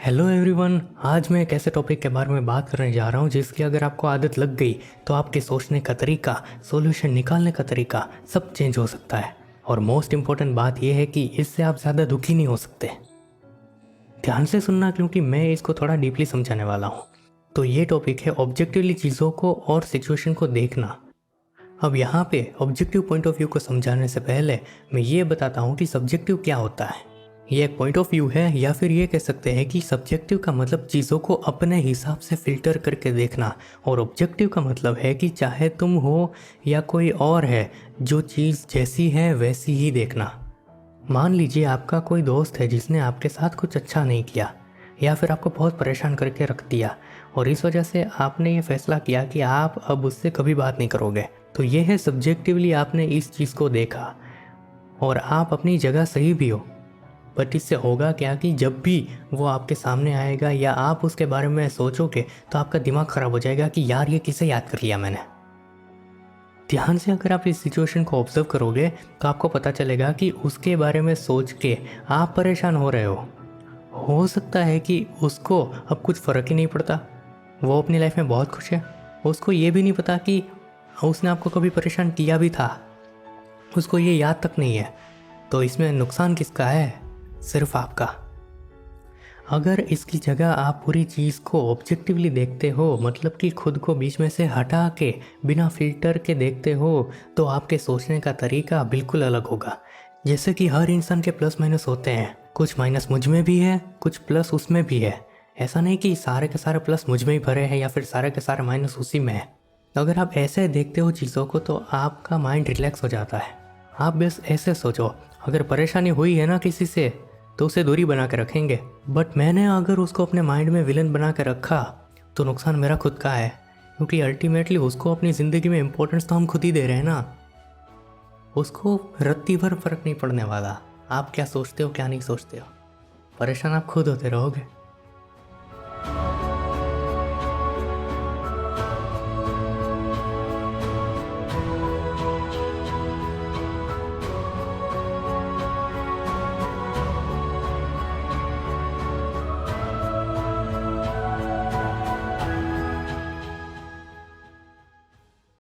Hello everyone. आज मैं एक ऐसे टॉपिक के बारे में बात करने जा रहा हूँ जिसकी अगर आपको आदत लग गई तो आपके सोचने का तरीका, सॉल्यूशन निकालने का तरीका सब चेंज हो सकता है। और मोस्ट इम्पॉर्टेंट बात यह है कि इससे आप ज़्यादा दुखी नहीं हो सकते। ध्यान से सुनना क्योंकि मैं इसको थोड़ा डीपली समझाने वाला हूँ। तो ये टॉपिक है ऑब्जेक्टिवली चीज़ों को और सिचुएशन को देखना। अब यहाँ पे ऑब्जेक्टिव पॉइंट ऑफ व्यू को समझाने से पहले मैं ये बताता हूँ कि सब्जेक्टिव क्या होता है। ये एक पॉइंट ऑफ व्यू है, या फिर ये कह सकते हैं कि सब्जेक्टिव का मतलब चीज़ों को अपने हिसाब से फिल्टर करके देखना, और ऑब्जेक्टिव का मतलब है कि चाहे तुम हो या कोई और है, जो चीज़ जैसी है वैसी ही देखना। मान लीजिए आपका कोई दोस्त है जिसने आपके साथ कुछ अच्छा नहीं किया या फिर आपको बहुत परेशान करके रख दिया, और इस वजह से आपने ये फैसला किया कि आप अब उससे कभी बात नहीं करोगे। तो ये है सब्जेक्टिवली आपने इस चीज़ को देखा और आप अपनी जगह सही भी हो। बट इससे होगा क्या कि जब भी वो आपके सामने आएगा या आप उसके बारे में सोचोगे तो आपका दिमाग ख़राब हो जाएगा कि यार ये किसे याद कर लिया मैंने। ध्यान से अगर आप इस सिचुएशन को ऑब्जर्व करोगे तो आपको पता चलेगा कि उसके बारे में सोच के आप परेशान हो रहे हो सकता है कि उसको अब कुछ फ़र्क ही नहीं पड़ता, वो अपनी लाइफ में बहुत खुश है, उसको ये भी नहीं पता कि उसने आपको कभी परेशान किया भी था, उसको ये याद तक नहीं है। तो इसमें नुकसान किसका है? सिर्फ आपका। अगर इसकी जगह आप पूरी चीज़ को ऑब्जेक्टिवली देखते हो, मतलब कि खुद को बीच में से हटा के बिना फिल्टर के देखते हो, तो आपके सोचने का तरीका बिल्कुल अलग होगा। जैसे कि हर इंसान के प्लस माइनस होते हैं, कुछ माइनस मुझ में भी है, कुछ प्लस उसमें भी है। ऐसा नहीं कि सारे के सारे प्लस मुझ में ही भरे हैं या फिर सारे के सारे माइनस उसी में है। अगर आप ऐसे देखते हो चीज़ों को तो आपका माइंड रिलैक्स हो जाता है। आप बस ऐसे सोचो, अगर परेशानी हुई है ना किसी से तो उसे दूरी बना के रखेंगे, बट मैंने अगर उसको अपने माइंड में विलन बना के रखा तो नुकसान मेरा खुद का है, क्योंकि अल्टीमेटली उसको अपनी ज़िंदगी में इम्पोर्टेंस तो हम खुद ही दे रहे हैं ना। उसको रत्ती भर फर्क नहीं पड़ने वाला आप क्या सोचते हो क्या नहीं सोचते हो, परेशान आप खुद होते रहोगे।